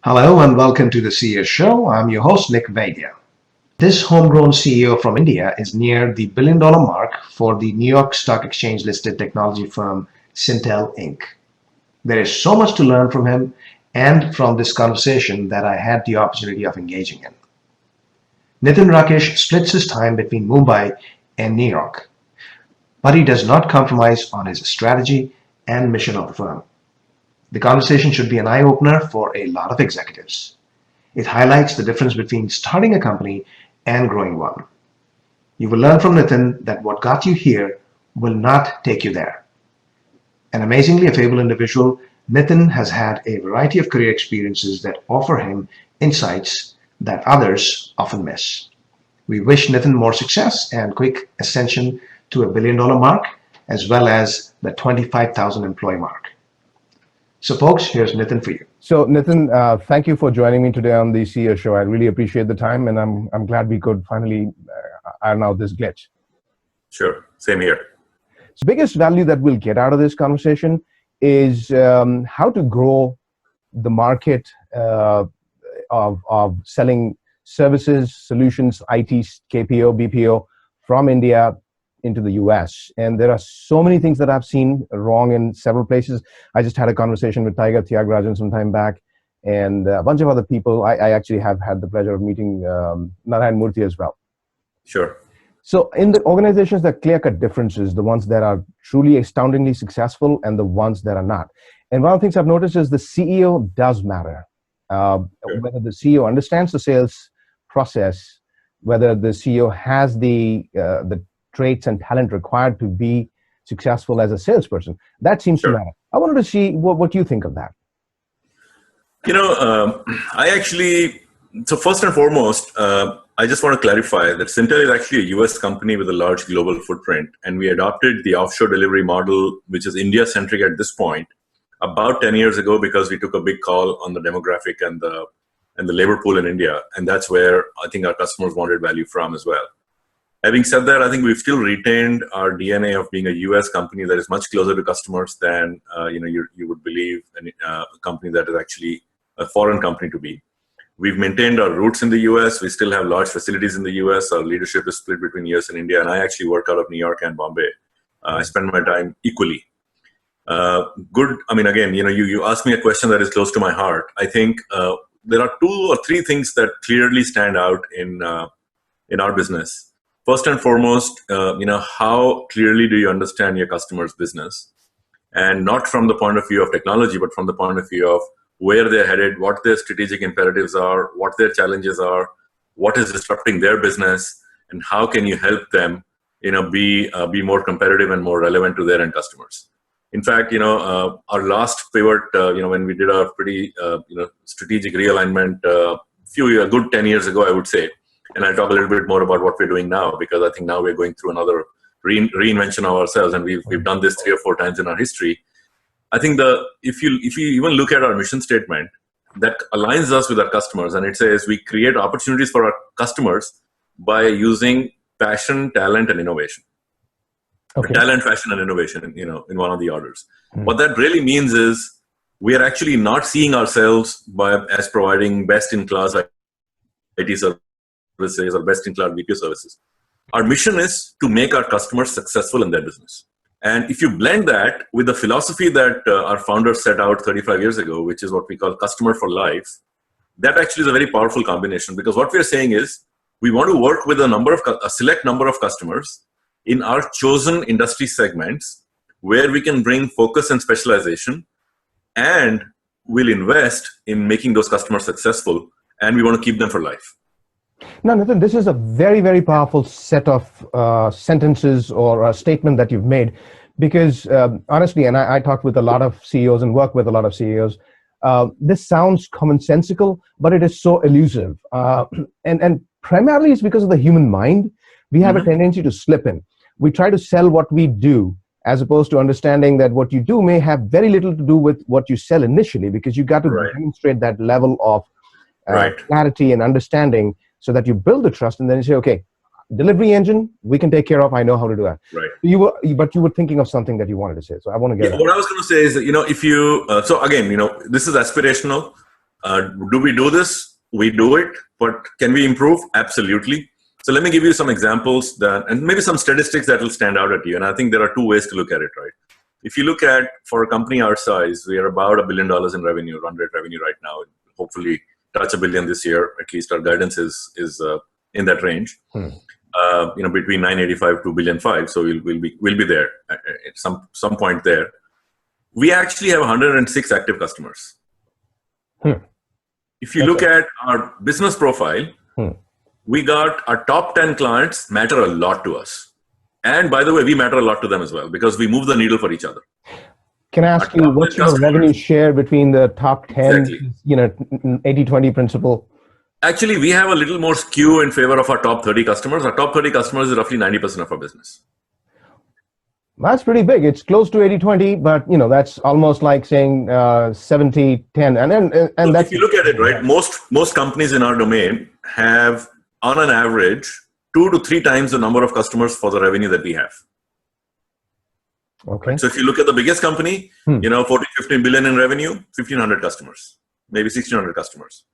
Hello and welcome to the CEO Show. I'm your host, Nick Vaidya. This homegrown CEO from India is near the billion-dollar mark for the New York Stock Exchange listed technology firm Syntel Inc. There is so much to learn from him and from this conversation that I had the opportunity of engaging in. Nitin Rakesh splits his time between Mumbai and New York, but he does not compromise on his strategy and mission of the firm. The conversation should be an eye-opener for a lot of executives. It highlights the difference between starting a company and growing one. You will learn from Nitin that what got you here will not take you there. An amazingly affable individual, Nitin has had a variety of career experiences that offer him insights that others often miss. We wish Nitin more success and quick ascension to a billion-dollar mark, as well as the 25,000 employee mark. So folks, here's Nitin for you. So Nitin, thank you for joining me today on the CEO Show. I really appreciate the time, and I'm glad we could finally iron out this glitch. Sure, same here. So biggest value that we'll get out of this conversation is how to grow the market of selling services, solutions, IT, KPO, BPO from India into the US. And there are so many things that I've seen wrong in several places. I just had a conversation with Tiger Thiagarajan some time back, and a bunch of other people. I actually have had the pleasure of meeting Narayan Murthy as well. Sure. So in the organizations, there are clear-cut differences, the ones that are truly astoundingly successful and the ones that are not. And one of the things I've noticed is the CEO does matter. Sure. Whether the CEO understands the sales process, whether the CEO has the traits and talent required to be successful as a salesperson. That seems to matter. I wanted to see what you think of that. So first and foremost, I just want to clarify that Syntel is actually a US company with a large global footprint, and we adopted the offshore delivery model, which is India-centric at this point, about 10 years ago because we took a big call on the demographic and the labor pool in India, and that's where I think our customers wanted value from as well. Having said that, I think we've still retained our DNA of being a U.S. company that is much closer to customers than you would believe a company that is actually a foreign company to be. We've maintained our roots in the U.S. We still have large facilities in the U.S. Our leadership is split between U.S. and India, and I actually work out of New York and Bombay. I spend my time equally. Good. I mean, again, you asked me a question that is close to my heart. I think there are 2 or 3 things that clearly stand out in our business. First and foremost, how clearly do you understand your customer's business? And not from the point of view of technology, but from the point of view of where they're headed, what their strategic imperatives are, what their challenges are, what is disrupting their business, and how can you help them, be more competitive and more relevant to their end customers. In fact, our last pivot, when we did our pretty, strategic realignment, a good 10 years ago, I would say. And I'll talk a little bit more about what we're doing now, because I think now we're going through another reinvention of ourselves, and we've done this 3 or 4 times in our history. I think if you even look at our mission statement, that aligns us with our customers, and it says we create opportunities for our customers by using passion, talent, and innovation. Okay. Talent, fashion, and innovation, in one of the orders. Mm-hmm. What that really means is we are actually not seeing ourselves as providing best-in-class IT services or best-in-class BPO services. Our mission is to make our customers successful in their business. And if you blend that with the philosophy that our founders set out 35 years ago, which is what we call customer for life, that actually is a very powerful combination, because what we're saying is we want to work with a select number of customers in our chosen industry segments where we can bring focus and specialization, and we'll invest in making those customers successful, and we want to keep them for life. Now, Nitin, this is a very, very powerful set of sentences or a statement that you've made, because honestly, and I talked with a lot of CEOs and work with a lot of CEOs, this sounds commonsensical, but it is so elusive. And primarily it's because of the human mind. We have a tendency to slip in. We try to sell what we do, as opposed to understanding that what you do may have very little to do with what you sell initially, because you got to demonstrate that level of clarity and understanding, so that you build the trust, and then you say, okay, delivery engine, we can take care of. I know how to do that. Right. But you were thinking of something that you wanted to say. So I want to get. What I was going to say is that, if you, so again, this is aspirational. Do we do this? We do it, but can we improve? Absolutely. So let me give you some examples and maybe some statistics that will stand out at you. And I think there are two ways to look at it, right? If you look at, for a company our size, we are about $1 billion in revenue, run rate revenue right now. Hopefully touch $1 billion this year. At least our guidance is in that range. Between 985 to 1.5 billion. So we'll be there at some point there. We actually have 106 active customers. If you look at our business profile, we got our top 10 clients matter a lot to us. And by the way, we matter a lot to them as well because we move the needle for each other. Can I ask you, what's your revenue share between the top 10, 80-20 principle? Actually, we have a little more skew in favor of our top 30 customers. Our top 30 customers is roughly 90% of our business. That's pretty big. It's close to 80-20, but that's almost like saying 70-10. And if you look at it, right, most companies in our domain have, on an average, 2 to 3 times the number of customers for the revenue that we have. Okay. So if you look at the biggest company, 14-15 billion in revenue, 1,500 customers, maybe 1,600 customers.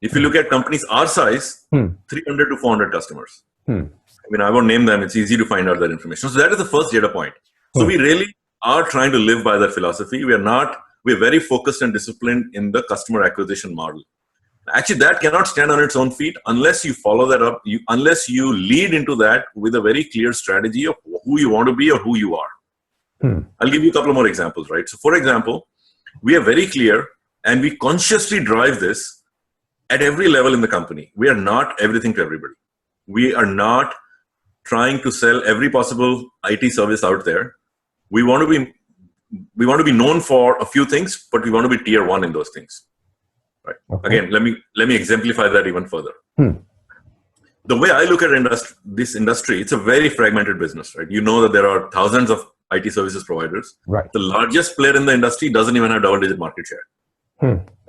If you look at companies our size, 300 to 400 customers. I won't name them. It's easy to find out that information. So that is the first data point. So we really are trying to live by that philosophy. We're very focused and disciplined in the customer acquisition model. Actually, that cannot stand on its own feet unless you follow that up, unless you lead into that with a very clear strategy of who you want to be or who you are. I'll give you a couple of more examples, right? So for example, we are very clear and we consciously drive this at every level in the company. We are not everything to everybody. We are not trying to sell every possible IT service out there. We want to be known for a few things, but we want to be tier 1 in those things. Right. Okay. Again, let me exemplify that even further. The way I look at this industry, it's a very fragmented business, right? You know that there are thousands of IT services providers. Right. The largest player in the industry doesn't even have double-digit market share.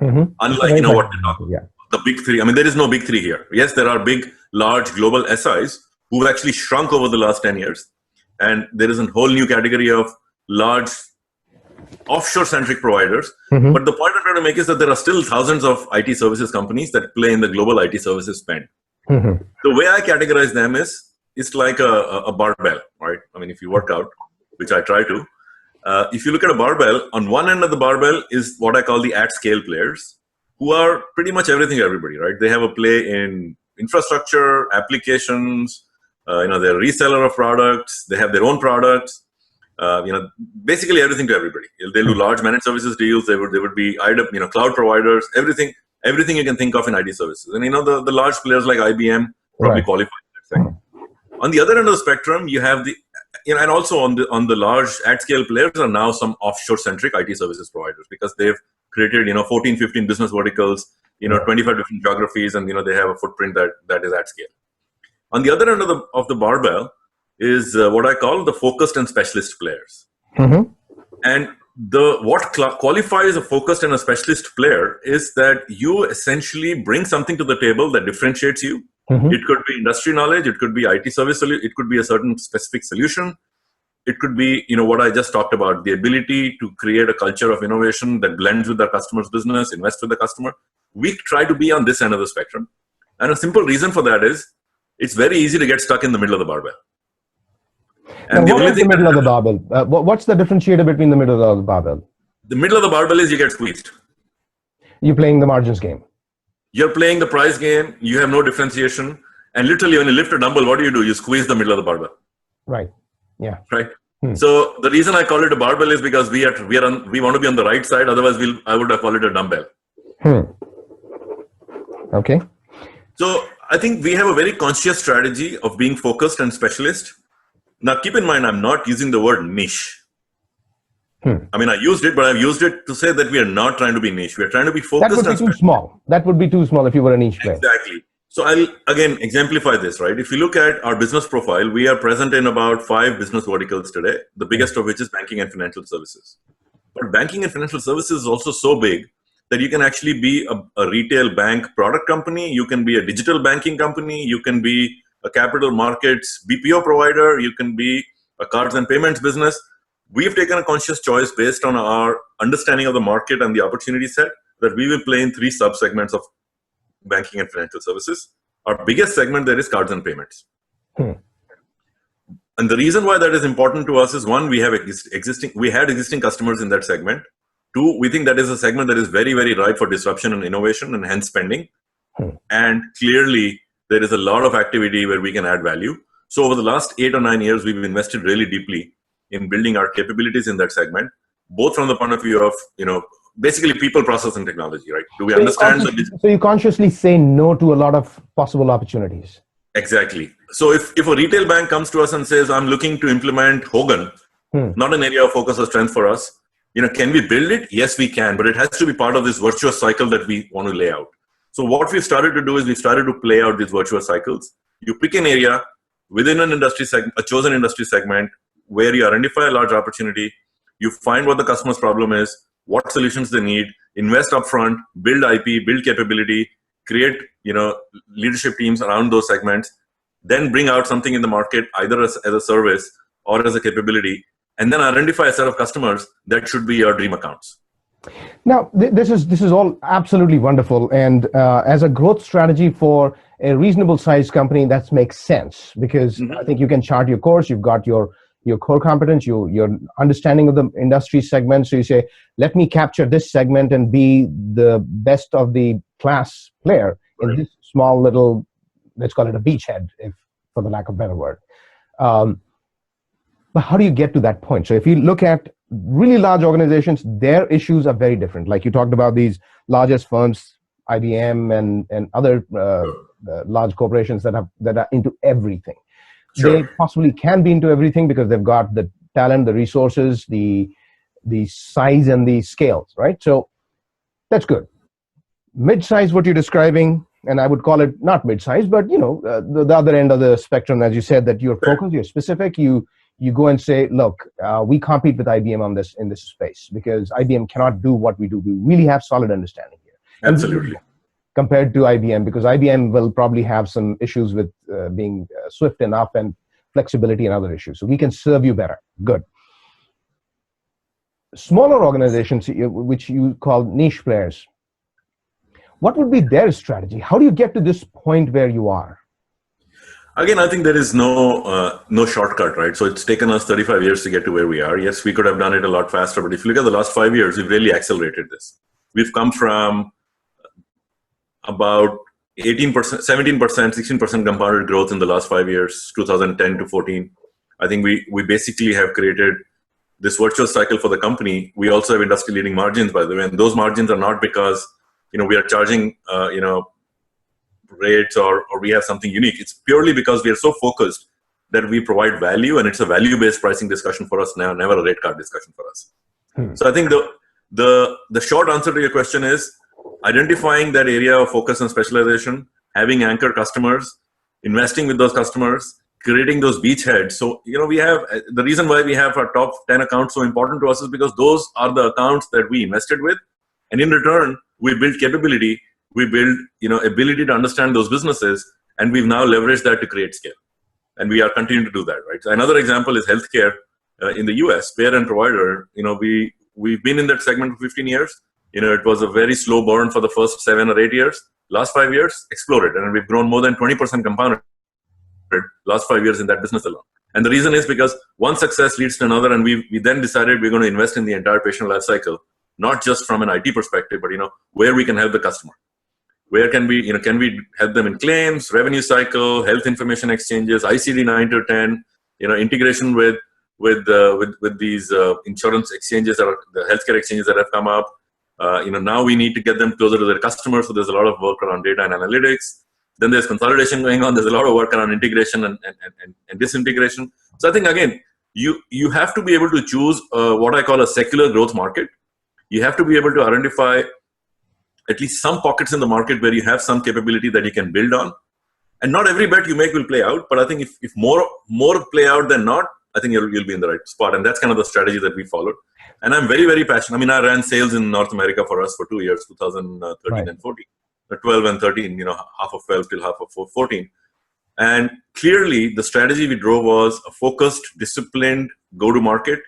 Unlike what they talk about. The big three. There is no big three here. Yes, there are big, large global SIs who've actually shrunk over the last 10 years. And there is a whole new category of large offshore-centric providers. But the point I'm trying to make is that there are still thousands of IT services companies that play in the global IT services spend. The way I categorize them is, it's like a barbell, right? If you work out, which I try to, if you look at a barbell, on one end of the barbell is what I call the at-scale players, who are pretty much everything to everybody, right? They have a play in infrastructure, applications, they're a reseller of products, they have their own products, basically everything to everybody. They'll do large managed services deals, they would be cloud providers, everything you can think of in IT services. And the large players like IBM probably qualify in that segment. On the other end of the spectrum, you have and also on the large at-scale players are now some offshore-centric IT services providers because they've created 14, 15 business verticals, 25 different geographies, and they have a footprint that is at scale. On the other end of the barbell is what I call the focused and specialist players. And what qualifies a focused and a specialist player is that you essentially bring something to the table that differentiates you. It could be industry knowledge, it could be IT service, it could be a certain specific solution. It could be, what I just talked about, the ability to create a culture of innovation that blends with the customer's business, invest with the customer. We try to be on this end of the spectrum. And a simple reason for that is, it's very easy to get stuck in the middle of the barbell. And what is the middle of the barbell? What's the differentiator between the middle of the barbell? The middle of the barbell is you get squeezed. You're playing the margins game. You're playing the price game. You have no differentiation. And literally, when you lift a dumbbell, what do? You squeeze the middle of the barbell. Right. Yeah. Right. So the reason I call it a barbell is because we want to be on the right side. Otherwise, I would have called it a dumbbell. Okay. So I think we have a very conscious strategy of being focused and specialist. Now, keep in mind, I'm not using the word niche. I used it, but I've used it to say that we are not trying to be niche. We are trying to be focused. That would be too small. That would be too small if you were a niche player. Exactly. So I'll again exemplify this, right? If you look at our business profile, we are present in about 5 business verticals today, the biggest of which is banking and financial services. But banking and financial services is also so big that you can actually be a retail bank product company, you can be a digital banking company, you can be a capital markets BPO provider, you can be a cards and payments business. We've taken a conscious choice based on our understanding of the market and the opportunity set that we will play in three sub-segments of banking and financial services. Our biggest segment there is cards and payments. And the reason why that is important to us is, one, we had existing customers in that segment. Two, we think that is a segment that is very, very ripe for disruption and innovation and hence spending. And clearly, there is a lot of activity where we can add value. So over the last 8 or 9 years, we've invested really deeply in building our capabilities in that segment, both from the point of view of, basically people, process, and technology, right? Do we understand So you consciously say no to a lot of possible opportunities. Exactly. So if a retail bank comes to us and says, I'm looking to implement Hogan, not an area of focus or strength for us, can we build it? Yes, we can, but it has to be part of this virtuous cycle that we want to lay out. So what we've started to do is we've started to play out these virtuous cycles. You pick an area within an industry segment, a chosen industry segment, where you identify a large opportunity, you find what the customer's problem is, what solutions they need, invest upfront, build IP, build capability, create leadership teams around those segments, then bring out something in the market either as a service or as a capability, and then identify a set of customers that should be your dream accounts. Now, this is all absolutely wonderful, and as a growth strategy for a reasonable sized company, that makes sense, because I think you can chart your course. You've got your core competence, your understanding of the industry segment. So you say, let me capture this segment and be the best of the class player in this small little, let's call it a beachhead, for the lack of a better word. But how do you get to that point? So if you look at really large organizations, their issues are very different. Like you talked about these largest firms, IBM and other large corporations that are into everything. They possibly can be into everything because they've got the talent, the resources, the size and the scales, right? So that's good. Mid-size, what you're describing, and I would call it not mid-size, but the other end of the spectrum, as you said, that you're focused, you're specific, you go and say, look, we compete with IBM in this space because IBM cannot do what we do. We really have solid understanding here. Absolutely. Compared to IBM, because IBM will probably have some issues with being swift enough and flexibility and other issues. So we can serve you better. Good. Smaller organizations, which you call niche players, what would be their strategy? How do you get to this point where you are? Again, I think there is no shortcut, right? So it's taken us 35 years to get to where we are. Yes, we could have done it a lot faster, but if you look at the last 5 years, we've really accelerated this. We've come from about 18%, 17%, 16% compounded growth in the last 5 years, 2010 to 14. I think we basically have created this virtuous cycle for the company. We also have industry-leading margins, by the way, and those margins are not because we are charging rates or we have something unique. It's purely because we are so focused that we provide value, and it's a value-based pricing discussion for us now, never a rate card discussion for us. So I think the short answer to your question is identifying that area of focus and specialization, having anchor customers, investing with those customers, creating those beachheads. So, we have, the reason why we have our top 10 accounts so important to us is because those are the accounts that we invested with. And in return, we build capability, we build, ability to understand those businesses, and we've now leveraged that to create scale. And we are continuing to do that, right? So another example is healthcare in the US, payer and provider. We've been in that segment for 15 years. It was a very slow burn for the first 7 or 8 years. Last 5 years, exploded, and we've grown more than 20% compounded last 5 years in that business alone. And the reason is because one success leads to another, and we then decided we're going to invest in the entire patient life cycle, not just from an IT perspective, but where we can help the customer. Where can we help them in claims, revenue cycle, health information exchanges, ICD 9 to 10, integration with these insurance exchanges or the healthcare exchanges that have come up. Now we need to get them closer to their customers, so there's a lot of work around data and analytics. Then there's consolidation going on. There's a lot of work around integration and disintegration. So I think, again, you have to be able to choose what I call a secular growth market. You have to be able to identify at least some pockets in the market where you have some capability that you can build on. And not every bet you make will play out, but I think if more play out than not, I think you'll be in the right spot. And that's kind of the strategy that we followed. And I'm very, very passionate. I mean, I ran sales in North America for us for 2 years, 2013 and 14. 12 and 13, half of 12 till half of 14. And clearly, the strategy we drove was a focused, disciplined go-to-market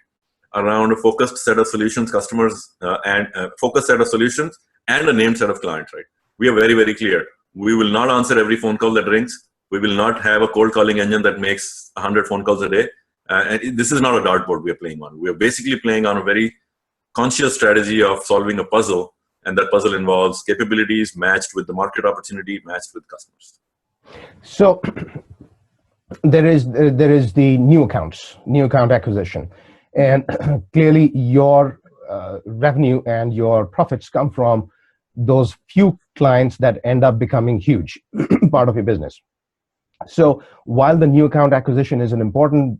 around a focused set of solutions, customers, and a focused set of solutions and a named set of clients, right? We are very, very clear. We will not answer every phone call that rings. We will not have a cold calling engine that makes 100 phone calls a day. And this is not a dartboard we are playing on. We are basically playing on a very conscious strategy of solving a puzzle, and that puzzle involves capabilities matched with the market opportunity, matched with customers. So there is the new account acquisition, and clearly your revenue and your profits come from those few clients that end up becoming huge part of your business. So while the new account acquisition is an important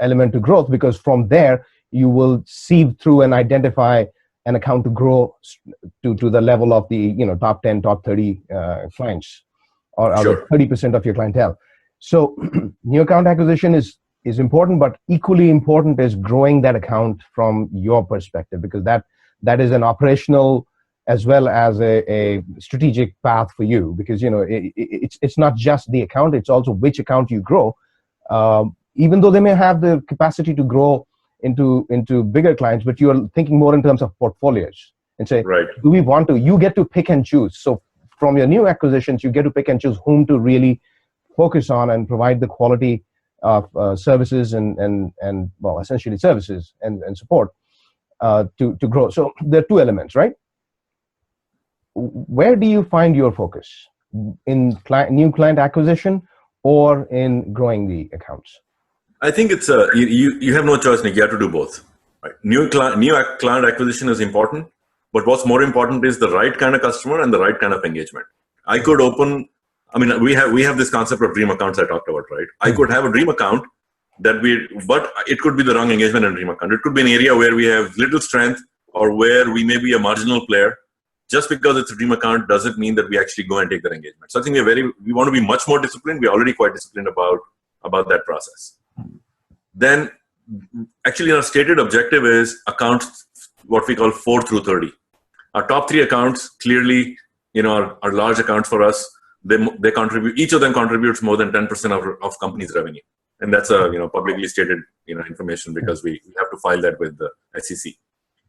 element to growth, because from there you will sieve through and identify an account to grow to the level of the top 10, top 30 clients, or Sure. 30% of your clientele. So new account acquisition is important, but equally important is growing that account from your perspective, because that is an operational as well as a strategic path for you, because it's not just the account, it's also which account you grow. Even though they may have the capacity to grow into bigger clients, but you're thinking more in terms of portfolios and say, right, do we want to? You get to pick and choose. So from your new acquisitions, you get to pick and choose whom to really focus on and provide the quality of services and well, essentially services and support to grow. So there are two elements, right? Where do you find your focus? In new client acquisition or in growing the accounts? I think it's you have no choice, Nick. You have to do both. Right? New client acquisition is important, but what's more important is the right kind of customer and the right kind of engagement. I could open. I mean, we have this concept of dream accounts I talked about, right? I could have a dream account but it could be the wrong engagement in dream account. It could be an area where we have little strength or where we may be a marginal player. Just because it's a dream account doesn't mean that we actually go and take that engagement. So I think we want to be much more disciplined. We're already quite disciplined about that process. Then actually our stated objective is accounts, what we call 4 through 30. Our top 3 accounts clearly, are large accounts for us. They contribute, each of them contributes more than 10% of company's revenue. And that's a publicly stated information, because we have to file that with the SEC.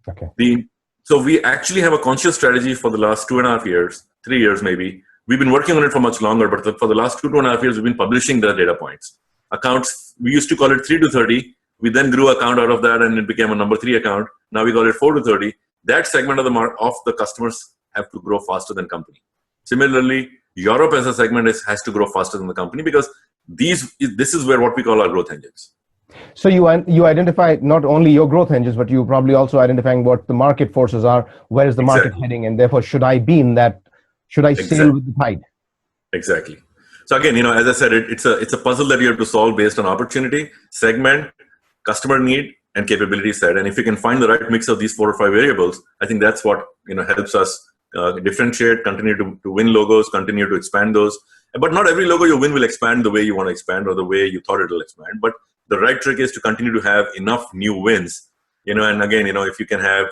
Okay. So we actually have a conscious strategy for the last 2.5 years, 3 years maybe. We've been working on it for much longer, but for the last 2.5 years, we've been publishing the data points. Accounts, we used to call it 3 to 30. We then grew account out of that and it became a number 3 account. Now we call it 4 to 30. That segment of the customers have to grow faster than company. Similarly, Europe as a segment has to grow faster than the company, because this is where what we call our growth engines. So you identify not only your growth engines, but you probably also identifying what the market forces are. Where is the market heading, and therefore should I be in that? Should I sail with the tide? Exactly. So again, as I said, it's a puzzle that you have to solve based on opportunity, segment, customer need, and capability set. And if you can find the right mix of these 4 or 5 variables, I think that's what helps us differentiate, continue to win logos, continue to expand those. But not every logo you win will expand the way you want to expand or the way you thought it will expand. But the right trick is to continue to have enough new wins, and again, if you can have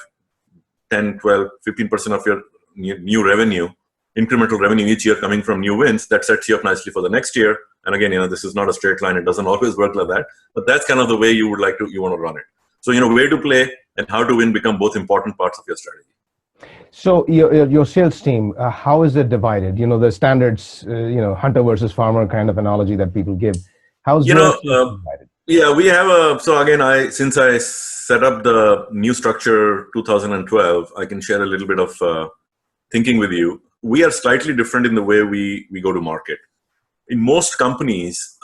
10, 12, 15% of your new revenue, incremental revenue each year coming from new wins, that sets you up nicely for the next year. And again, this is not a straight line. It doesn't always work like that, but that's kind of the way you want to run it. So, where to play and how to win become both important parts of your strategy. So your sales team, how is it divided? The standards, hunter versus farmer kind of analogy that people give. How's divided? Yeah, we have so again, since I set up the new structure 2012, I can share a little bit of thinking with you. We are slightly different in the way we go to market. In most companies,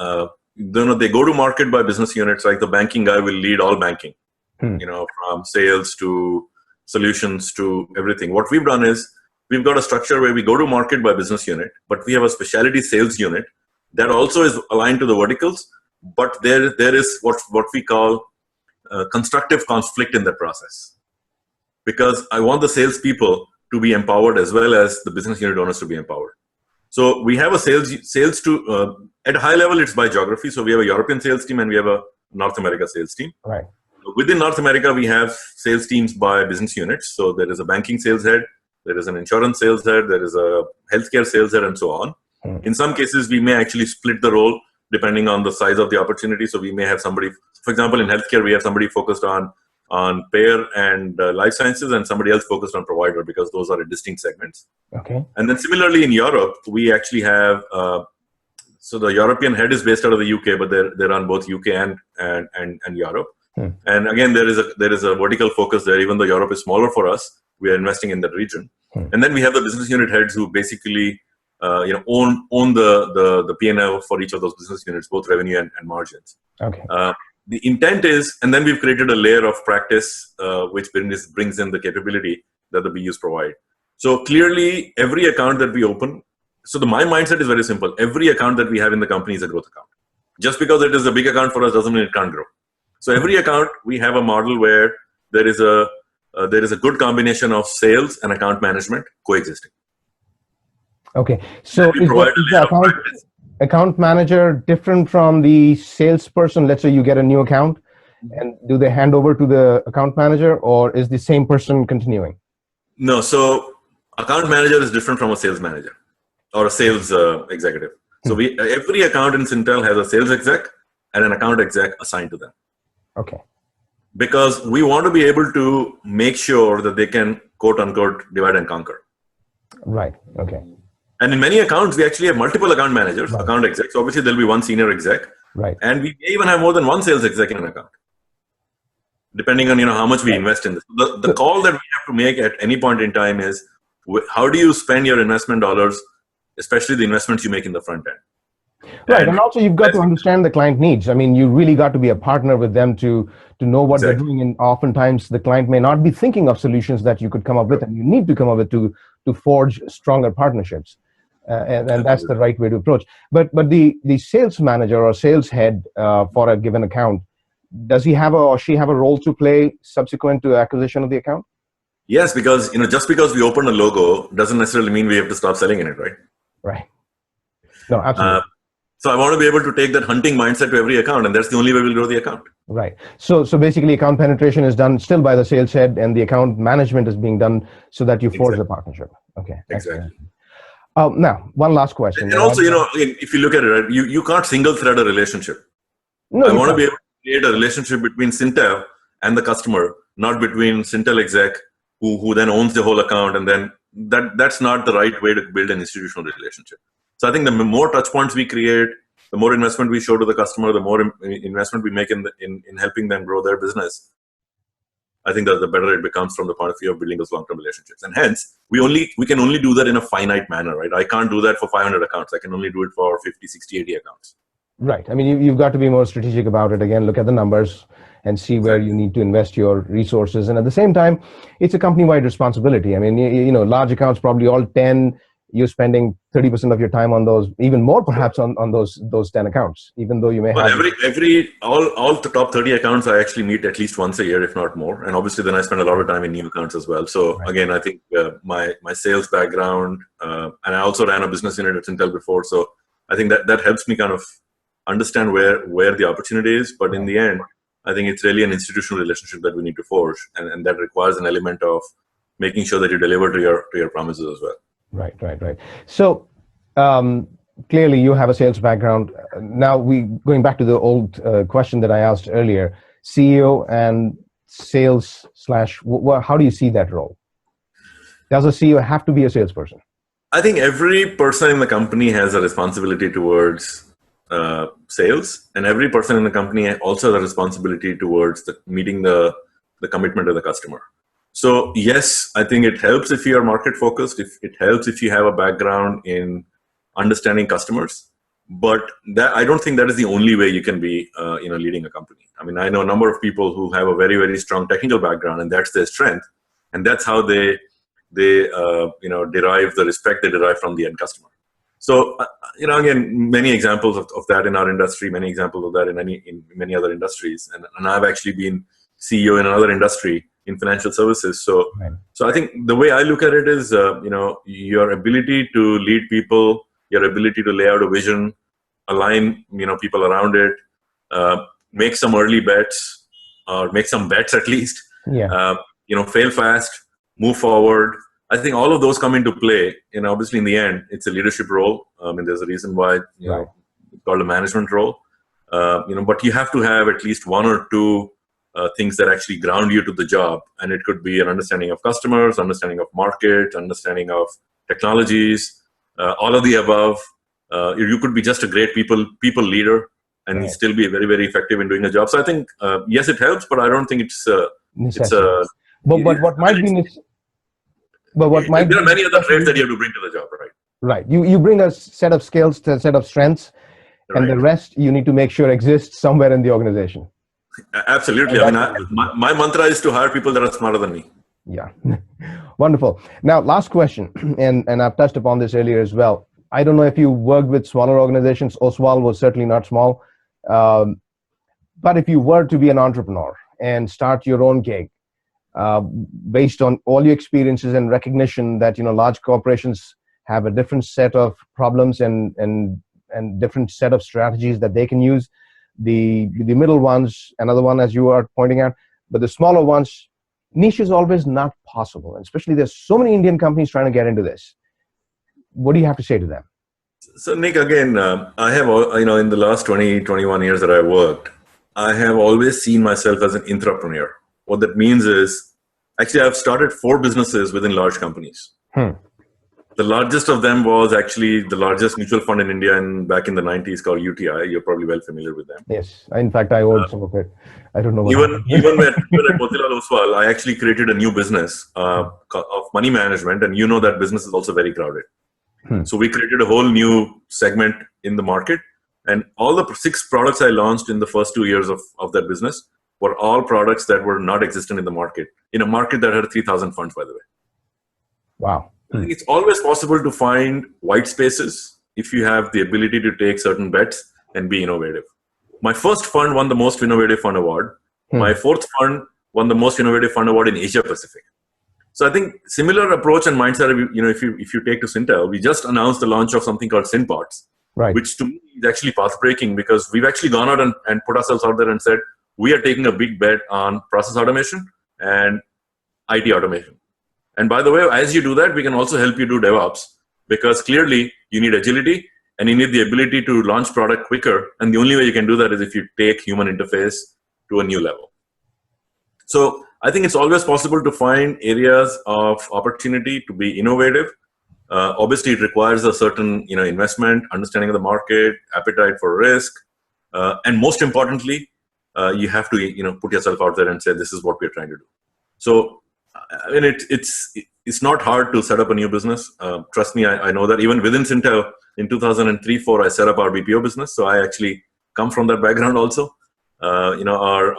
they go to market by business units. Like the banking guy will lead all banking, from sales to solutions to everything. What we've done is we've got a structure where we go to market by business unit, but we have a specialty sales unit that also is aligned to the verticals. But there is what we call constructive conflict in that process, because I want the salespeople to be empowered as well as the business unit owners to be empowered. So we have a sales to at a high level, it's by geography. So we have a European sales team and we have a North America sales team. Right. Within North America, we have sales teams by business units. So there is a banking sales head, there is an insurance sales head, there is a healthcare sales head, and so on. In some cases, we may actually split the role depending on the size of the opportunity. So we may have somebody, for example, in healthcare, we have somebody focused on on payer and life sciences, and somebody else focused on provider, because those are distinct segments. Okay. And then similarly in Europe, we actually have, so the European head is based out of the UK, but they're on both UK and Europe. And again, there is a vertical focus there. Even though Europe is smaller for us, we are investing in that region. And then we have the business unit heads who basically own the P&L for each of those business units, both revenue and margins. Okay. The intent is, and then we've created a layer of practice which brings in the capability that the BUs provide. So clearly, every account that we open, my mindset is very simple. Every account that we have in the company is a growth account. Just because it is a big account for us doesn't mean it can't grow. So every account, we have a model where there is a good combination of sales and account management coexisting. Okay. So is the account manager different from the salesperson? Let's say you get a new account, and do they hand over to the account manager, or is the same person continuing? No. So account manager is different from a sales manager or a sales executive. So every account in Syntel has a sales exec and an account exec assigned to them. Okay. Because we want to be able to make sure that they can, quote unquote, divide and conquer. Right. Okay. And in many accounts, we actually have multiple account managers, account execs. So obviously, there'll be one senior exec. Right. And we may even have more than one sales exec in an account, depending on how much we invest in this. The call that we have to make at any point in time is, how do you spend your investment dollars, especially the investments you make in the front end? Right, and also you've got to understand the client needs. I mean, you really got to be a partner with them to know what they're doing. And oftentimes the client may not be thinking of solutions that you could come up with, and you need to come up with to forge stronger partnerships. And that's the right way to approach. But the sales manager or sales head for a given account, does he have or she have a role to play subsequent to acquisition of the account? Yes, because just because we open a logo doesn't necessarily mean we have to stop selling in it, right? Right. No, absolutely. So I want to be able to take that hunting mindset to every account, and that's the only way we'll grow the account. Right. So basically, account penetration is done still by the sales head, and the account management is being done so that you forge the partnership. Okay. Exactly. Now, one last question. And also, if you look at it, right, you can't single thread a relationship. No, I want to be able to create a relationship between Syntel and the customer, not between Syntel exec who then owns the whole account, and then that's not the right way to build an institutional relationship. So I think the more touch points we create, the more investment we show to the customer, the more investment we make in helping them grow their business. I think that the better it becomes from the point of view of building those long-term relationships. And hence, we can only do that in a finite manner, right? I can't do that for 500 accounts. I can only do it for 50, 60, 80 accounts. Right. I mean, you've got to be more strategic about it. Again, look at the numbers and see where you need to invest your resources. And at the same time, it's a company-wide responsibility. I mean, large accounts, probably all 10, you're spending 30% of your time on those, even more perhaps on those 10 accounts, even though you may have... all the top 30 accounts I actually meet at least once a year, if not more. And obviously then I spend a lot of time in new accounts as well. So again, I think my sales background, and I also ran a business unit at Syntel before. So I think that helps me kind of understand where the opportunity is. But in the end, I think it's really an institutional relationship that we need to forge. And that requires an element of making sure that you deliver to your promises as well. Right. So clearly you have a sales background. Now going back to the old question that I asked earlier, CEO and sales / how do you see that role? Does a CEO have to be a salesperson? I think every person in the company has a responsibility towards sales, and every person in the company also has a responsibility towards meeting the commitment of the customer. So yes, I think it helps if you are market focused. It helps if you have a background in understanding customers, but I don't think that is the only way you can be leading a company. I mean, I know a number of people who have a very, very strong technical background, and that's their strength, and that's how they derive the respect they derive from the end customer. So again, many examples of that in our industry, many examples of that in many other industries, and I've actually been CEO in another industry, in financial services. So I think the way I look at it is, your ability to lead people, your ability to lay out a vision, align, people around it, make some early bets, or make some bets at least, fail fast, move forward. I think all of those come into play. Obviously in the end, it's a leadership role. And there's a reason why, it's called a management role. But you have to have at least one or two things that actually ground you to the job. And it could be an understanding of customers, understanding of market, understanding of technologies, all of the above. You could be just a great people leader and Right. still be very, very effective in doing a job. So I think, yes, it helps, but I don't think it's Necessity. a. But what might be but what might there are be many other traits that you have to bring to the job, right? right. You bring a set of skills, a set of strengths, and Right. the rest you need to make sure exists somewhere in the organization. Absolutely. I mean, my mantra is to hire people that are smarter than me. Yeah. Wonderful. Now, last question, and I've touched upon this earlier as well. I don't know if you worked with smaller organizations. Oswal was certainly not small. But if you were to be an entrepreneur and start your own gig, based on all your experiences and recognition that, large corporations have a different set of problems and different set of strategies that they can use. The middle ones, another one, as you are pointing out, but the smaller ones, niche is always not possible. And especially there's so many Indian companies trying to get into this. What do you have to say to them? So Nick, again, I have, in the last 20, 21 years that I worked, I have always seen myself as an entrepreneur. What that means is, actually, I've started 4 businesses within large companies. The largest of them was actually the largest mutual fund in India back in the 90s called UTI. You're probably well familiar with them. Yes. In fact, I own some of it. I don't know what even at MotilalOswal, I actually created a new business of money management, and that business is also very crowded. So we created a whole new segment in the market, and all the 6 products I launched in the first 2 years of that business were all products that were not existent in the market, in a market that had 3,000 funds, by the way. Wow. It's always possible to find white spaces if you have the ability to take certain bets and be innovative. My first fund won the Most Innovative Fund Award. My 4th fund won the Most Innovative Fund Award in Asia Pacific. So I think similar approach and mindset, if you take to Syntel, we just announced the launch of something called SynPods, right, which to me is actually path-breaking, because we've actually gone out and put ourselves out there and said, we are taking a big bet on process automation and IT automation. And by the way, as you do that, we can also help you do DevOps, because clearly you need agility and you need the ability to launch product quicker. And the only way you can do that is if you take human interface to a new level. So I think it's always possible to find areas of opportunity to be innovative. Obviously, it requires a certain investment, understanding of the market, appetite for risk, and most importantly, you have to put yourself out there and say, this is what we're trying to do. So I mean, it's not hard to set up a new business. Trust me, I know that. Even within Syntel, in 2003-04, I set up our BPO business. So I actually come from that background also. Our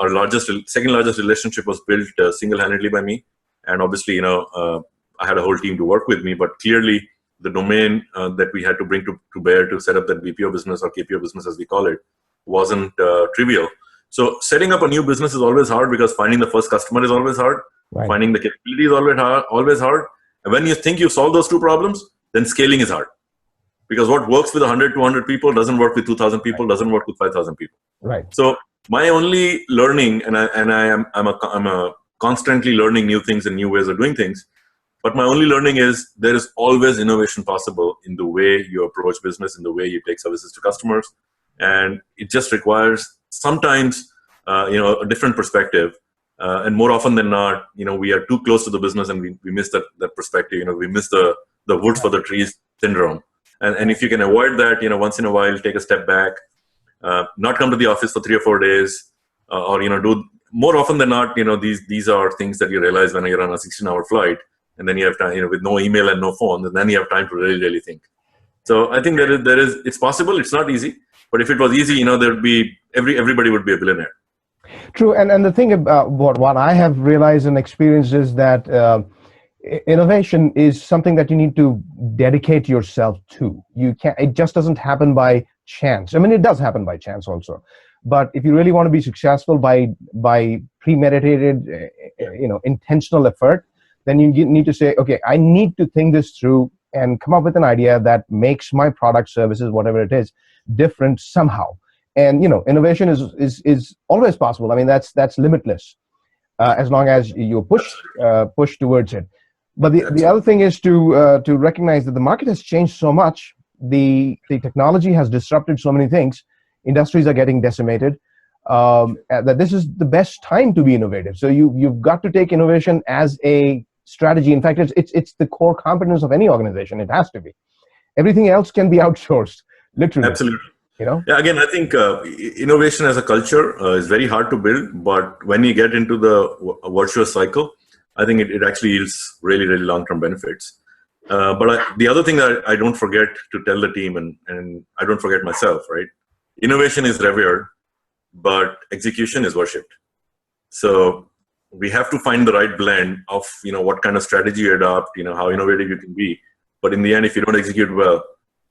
second largest relationship was built single-handedly by me. And obviously, I had a whole team to work with me. But clearly, the domain that we had to bring to bear to set up that BPO business, or KPO business as we call it, wasn't trivial. So setting up a new business is always hard, because finding the first customer is always hard. Right. Finding the capability is always hard. And when you think you've solved those 2 problems, then scaling is hard. Because what works with 100, 200 people doesn't work with 2,000 people, doesn't work with 5,000 people. Right. So my only learning, and I'm a constantly learning new things and new ways of doing things. But my only learning is there is always innovation possible in the way you approach business, in the way you take services to customers. And it just requires sometimes, a different perspective. And more often than not, we are too close to the business and we miss that perspective. We miss the woods for the trees syndrome. And if you can avoid that, once in a while, take a step back, not come to the office for 3 or 4 days, or do more often than not, these are things that you realize when you're on a 16-hour flight, and then you have time, with no email and no phone, and then you have time to really, really think. So I think it's possible. It's not easy, but if it was easy, there'd be everybody would be a billionaire. True, and the thing about what I have realized and experienced is that innovation is something that you need to dedicate yourself to. It just doesn't happen by chance. I mean, it does happen by chance also, but if you really want to be successful by premeditated, intentional effort, then you need to say, okay, I need to think this through and come up with an idea that makes my product, services, whatever it is, different somehow. And innovation is always possible. I mean, that's limitless, as long as you push towards it. But the other thing is to recognize that the market has changed so much. The technology has disrupted so many things. Industries are getting decimated. that this is the best time to be innovative. So you've got to take innovation as a strategy. In fact, it's the core competence of any organization. It has to be. Everything else can be outsourced, literally. Absolutely. Yeah, again, I think innovation as a culture is very hard to build, but when you get into the virtuous cycle, I think it actually yields really, really long-term benefits. But the other thing that I don't forget to tell the team, and I don't forget myself, right? Innovation is revered, but execution is worshipped. So we have to find the right blend of, what kind of strategy you adopt, how innovative you can be. But in the end, if you don't execute well,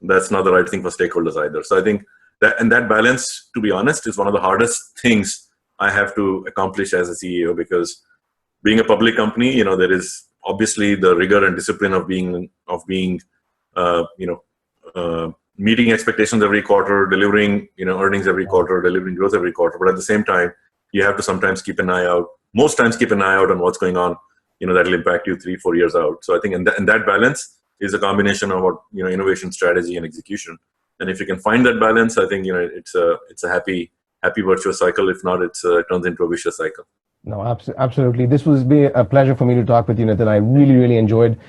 that's not the right thing for stakeholders either. So I think that balance, to be honest, is one of the hardest things I have to accomplish as a CEO, because being a public company, there is obviously the rigor and discipline of being meeting expectations every quarter, delivering, earnings every quarter, delivering growth every quarter. But at the same time, you have to sometimes keep an eye out, most times keep an eye out on what's going on, that'll impact you 3-4 years out. So I think, and that balance is a combination of innovation, strategy, and execution. And if you can find that balance, I think, it's a happy virtuous cycle. If not, it turns into a vicious cycle. No, absolutely. This was a pleasure for me to talk with you, Nitin. I really, really enjoyed,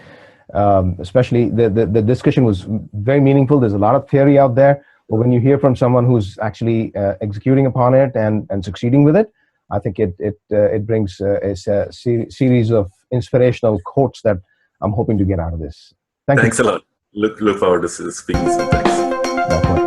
especially the discussion was very meaningful. There's a lot of theory out there, but when you hear from someone who's actually executing upon it and succeeding with it, I think it brings a series of inspirational quotes that I'm hoping to get out of this. Thanks a lot. Look forward to speaking soon. Thanks.